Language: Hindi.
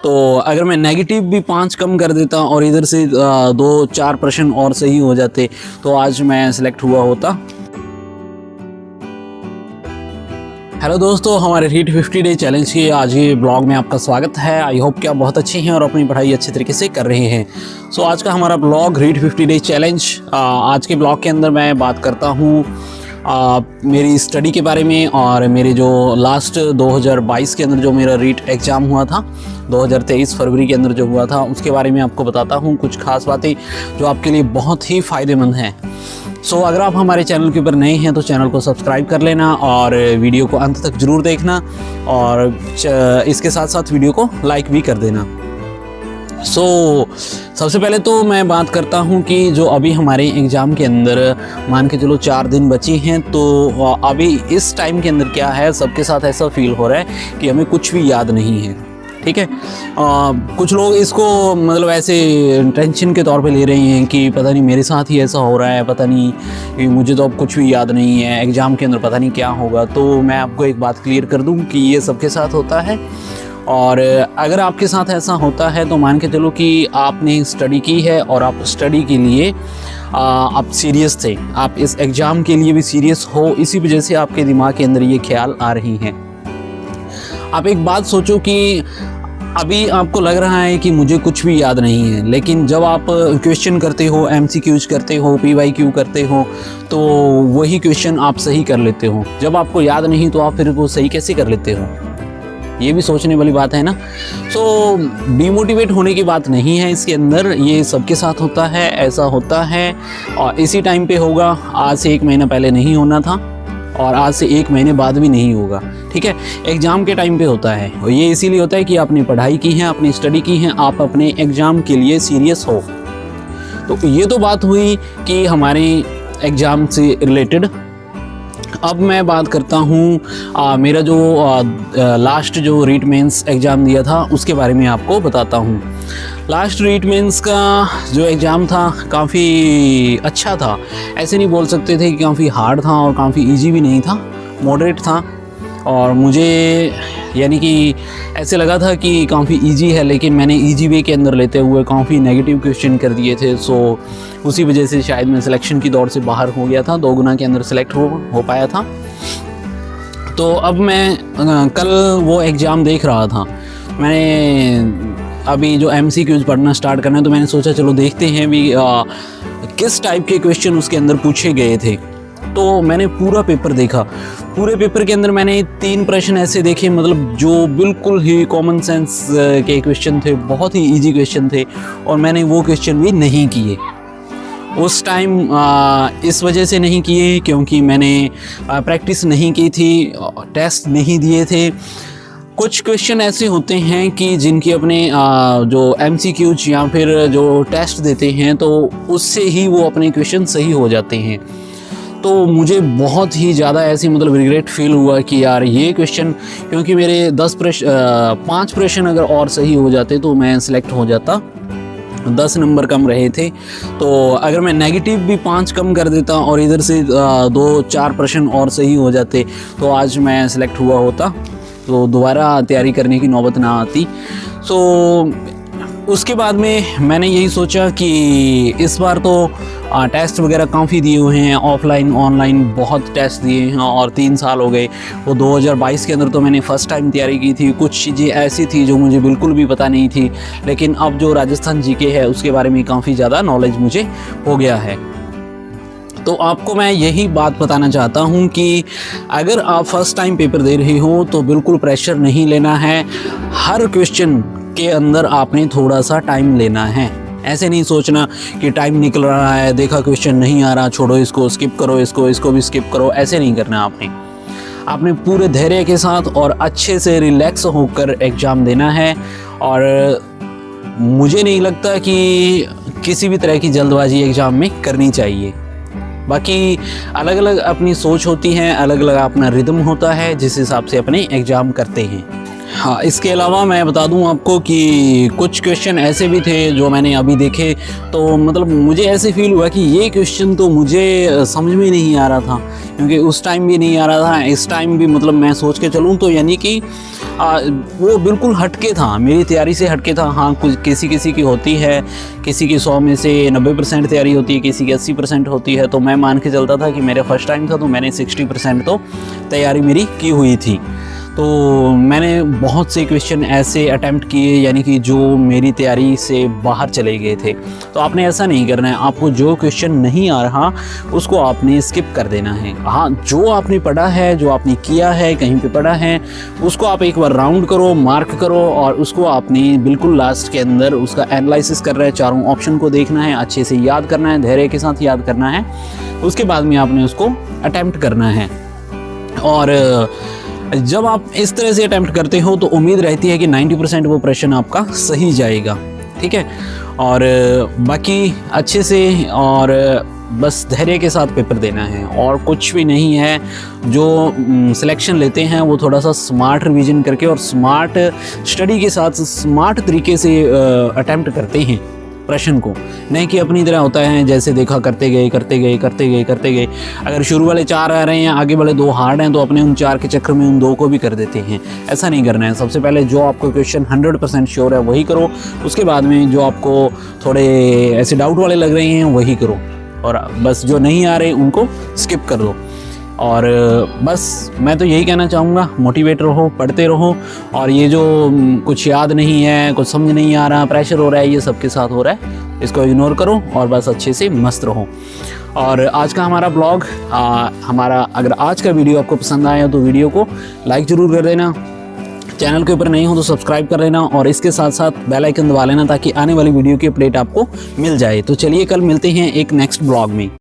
तो अगर मैं नेगेटिव भी 5 कम कर देता और इधर से 2-4 प्रश्न और सही हो जाते तो आज मैं सिलेक्ट हुआ होता। हेलो दोस्तों, हमारे रीड 50 डे चैलेंज के आज के ब्लॉग में आपका स्वागत है। आई होप कि आप बहुत अच्छे हैं और अपनी पढ़ाई अच्छे तरीके से कर रहे हैं। सो आज का हमारा ब्लॉग रीड 50 डे चैलेंज। आज के ब्लॉग के अंदर मैं बात करता हूँ मेरी स्टडी के बारे में और मेरे जो लास्ट 2022 के अंदर जो मेरा रीट एग्ज़ाम हुआ था 2023 फरवरी के अंदर जो हुआ था उसके बारे में आपको बताता हूँ कुछ खास बातें जो आपके लिए बहुत ही फ़ायदेमंद हैं। सो अगर आप हमारे चैनल के ऊपर नए हैं तो चैनल को सब्सक्राइब कर लेना और वीडियो को अंत तक ज़रूर देखना और इसके साथ साथ वीडियो को लाइक भी कर देना। सबसे पहले तो मैं बात करता हूं कि जो अभी हमारे एग्ज़ाम के अंदर मान के चलो 4 दिन बची हैं, तो अभी इस टाइम के अंदर क्या है, सबके साथ ऐसा फील हो रहा है कि हमें कुछ भी याद नहीं है। ठीक है, कुछ लोग इसको मतलब ऐसे टेंशन के तौर पे ले रहे हैं कि पता नहीं मेरे साथ ही ऐसा हो रहा है, पता नहीं कि मुझे तो अब कुछ भी याद नहीं है, एग्ज़ाम के अंदर पता नहीं क्या होगा। तो मैं आपको एक बात क्लियर कर दूं कि ये सबके साथ होता है और अगर आपके साथ ऐसा होता है तो मान के चलो कि आपने स्टडी की है और आप स्टडी के लिए आप सीरियस थे, आप इस एग्ज़ाम के लिए भी सीरियस हो, इसी वजह से आपके दिमाग के अंदर ये ख्याल आ रही हैं। आप एक बात सोचो कि अभी आपको लग रहा है कि मुझे कुछ भी याद नहीं है, लेकिन जब आप क्वेश्चन करते हो, MCQs करते हो, PYQ करते हो तो वही क्वेश्चन आप सही कर लेते हो। जब आपको याद नहीं तो आप फिर वो सही कैसे कर लेते हो, ये भी सोचने वाली बात है ना। डीमोटिवेट होने की बात नहीं है इसके अंदर, ये सबके साथ होता है, ऐसा होता है और इसी टाइम पे होगा। आज से 1 महीना पहले नहीं होना था और आज से 1 महीने बाद भी नहीं होगा। ठीक है, एग्ज़ाम के टाइम पे होता है और ये इसीलिए होता है कि आपने पढ़ाई की है, अपनी स्टडी की है, आप अपने एग्ज़ाम के लिए सीरियस हो। तो ये तो बात हुई कि हमारे एग्ज़ाम से रिलेटेड। अब मैं बात करता हूँ मेरा जो लास्ट जो रीट मेंस एग्ज़ाम दिया था उसके बारे में आपको बताता हूँ। लास्ट रीट मेंस का जो एग्ज़ाम था काफ़ी अच्छा था, ऐसे नहीं बोल सकते थे कि काफ़ी हार्ड था और काफ़ी इजी भी नहीं था, मॉडरेट था। और मुझे यानी कि ऐसे लगा था कि काफ़ी इजी है, लेकिन मैंने इजी वे के अंदर लेते हुए काफ़ी नेगेटिव क्वेश्चन कर दिए थे। उसी वजह से शायद मैं सिलेक्शन की दौड़ से बाहर हो गया था, 2 गुना के अंदर सेलेक्ट हो पाया था। तो अब मैं कल वो एग्ज़ाम देख रहा था, मैंने अभी जो MCQs पढ़ना स्टार्ट करना है तो मैंने सोचा चलो देखते हैं भी किस टाइप के क्वेश्चन उसके अंदर पूछे गए थे। तो मैंने पूरा पेपर देखा, पूरे पेपर के अंदर मैंने 3 प्रश्न ऐसे देखे, मतलब जो बिल्कुल ही कॉमन सेंस के क्वेश्चन थे, बहुत ही इजी क्वेश्चन थे और मैंने वो क्वेश्चन भी नहीं किए उस टाइम। इस वजह से नहीं किए क्योंकि मैंने प्रैक्टिस नहीं की थी, टेस्ट नहीं दिए थे। कुछ क्वेश्चन ऐसे होते हैं कि जिनकी अपने जो MCQs या फिर जो टेस्ट देते हैं तो उससे ही वो अपने क्वेश्चन सही हो जाते हैं। तो मुझे बहुत ही ज़्यादा ऐसी मतलब रिग्रेट फील हुआ कि यार ये क्वेश्चन, क्योंकि मेरे 5 प्रश्न अगर और सही हो जाते तो मैं सिलेक्ट हो जाता, 10 नंबर कम रहे थे। तो अगर मैं नेगेटिव भी 5 कम कर देता और इधर से 2-4 प्रश्न और सही हो जाते तो आज मैं सिलेक्ट हुआ होता, तो दोबारा तैयारी करने की नौबत ना आती। उसके बाद में मैंने यही सोचा कि इस बार तो टेस्ट वगैरह काफ़ी दिए हुए हैं, ऑफलाइन ऑनलाइन बहुत टेस्ट दिए हैं और 3 साल हो गए। वो 2022 के अंदर तो मैंने फ़र्स्ट टाइम तैयारी की थी, कुछ चीज़ें ऐसी थी जो मुझे बिल्कुल भी पता नहीं थी, लेकिन अब जो राजस्थान GK है उसके बारे में काफ़ी ज़्यादा नॉलेज मुझे हो गया है। तो आपको मैं यही बात बताना चाहता हूँ कि अगर आप फर्स्ट टाइम पेपर दे रहे हो तो बिल्कुल प्रेशर नहीं लेना है। हर क्वेश्चन के अंदर आपने थोड़ा सा टाइम लेना है, ऐसे नहीं सोचना कि टाइम निकल रहा है, देखा क्वेश्चन नहीं आ रहा, छोड़ो इसको, स्किप करो, इसको भी स्किप करो, ऐसे नहीं करना। आपने पूरे धैर्य के साथ और अच्छे से रिलैक्स होकर एग्ज़ाम देना है और मुझे नहीं लगता कि किसी भी तरह की जल्दबाजी एग्ज़ाम में करनी चाहिए। बाकी अलग अलग अपनी सोच होती है, अलग अलग अपना रिदम होता है जिस हिसाब से अपने एग्ज़ाम करते हैं। हाँ, इसके अलावा मैं बता दूं आपको कि कुछ क्वेश्चन ऐसे भी थे जो मैंने अभी देखे, तो मतलब मुझे ऐसे फील हुआ कि ये क्वेश्चन तो मुझे समझ में नहीं आ रहा था, क्योंकि उस टाइम भी नहीं आ रहा था, इस टाइम भी मतलब मैं सोच के चलूँ तो यानी कि वो बिल्कुल हटके था, मेरी तैयारी से हटके था। हाँ, कुछ किसी की होती है, किसी की 100 में से 90% तैयारी होती है, किसी की 80% होती है, तो मैं मान के चलता था कि मेरा फर्स्ट टाइम था तो मैंने 60% तो तैयारी मेरी की हुई थी। तो मैंने बहुत से क्वेश्चन ऐसे अटैम्प्ट किए यानी कि जो मेरी तैयारी से बाहर चले गए थे। तो आपने ऐसा नहीं करना है, आपको जो क्वेश्चन नहीं आ रहा उसको आपने स्किप कर देना है। हाँ, जो आपने पढ़ा है, जो आपने किया है, कहीं पे पढ़ा है, उसको आप एक बार राउंड करो, मार्क करो, और उसको आपने बिल्कुल लास्ट के अंदर उसका एनालिसिस कर रहा है, चारों ऑप्शन को देखना है, अच्छे से याद करना है, धैर्य के साथ याद करना है। उसके बाद में आपने उसको अटैम्प्ट करना है। और जब आप इस तरह से अटैम्प्ट करते हो तो उम्मीद रहती है कि 90% वो प्रश्न आपका सही जाएगा, ठीक है। और बाकी अच्छे से और बस धैर्य के साथ पेपर देना है, और कुछ भी नहीं है। जो सिलेक्शन लेते हैं वो थोड़ा सा स्मार्ट रिवीजन करके और स्मार्ट स्टडी के साथ स्मार्ट तरीके से अटैम्प्ट करते हैं प्रश्न को, नहीं कि अपनी तरह होता है जैसे देखा करते गए। अगर शुरू वाले 4 आ रहे हैं, आगे वाले 2 हार्ड हैं, तो अपने उन 4 के चक्कर में उन 2 को भी कर देते हैं। ऐसा नहीं करना है। सबसे पहले जो आपको क्वेश्चन 100% श्योर है वही करो, उसके बाद में जो आपको थोड़े ऐसे डाउट वाले लग रहे हैं वही करो, और बस जो नहीं आ रहे उनको स्किप कर दो। और बस मैं तो यही कहना चाहूँगा, मोटिवेट रहो, पढ़ते रहो, और ये जो कुछ याद नहीं है, कुछ समझ नहीं आ रहा, प्रेशर हो रहा है, ये सबके साथ हो रहा है, इसको इग्नोर करो और बस अच्छे से मस्त रहो। और आज का हमारा ब्लॉग अगर आज का वीडियो आपको पसंद आया तो वीडियो को लाइक ज़रूर कर देना, चैनल के ऊपर नहीं हो तो सब्सक्राइब कर लेना, और इसके साथ साथ बेल आइकन दबा लेना ताकि आने वाली वीडियो की अपडेट आपको मिल जाए। तो चलिए कल मिलते हैं एक नेक्स्ट ब्लॉग में।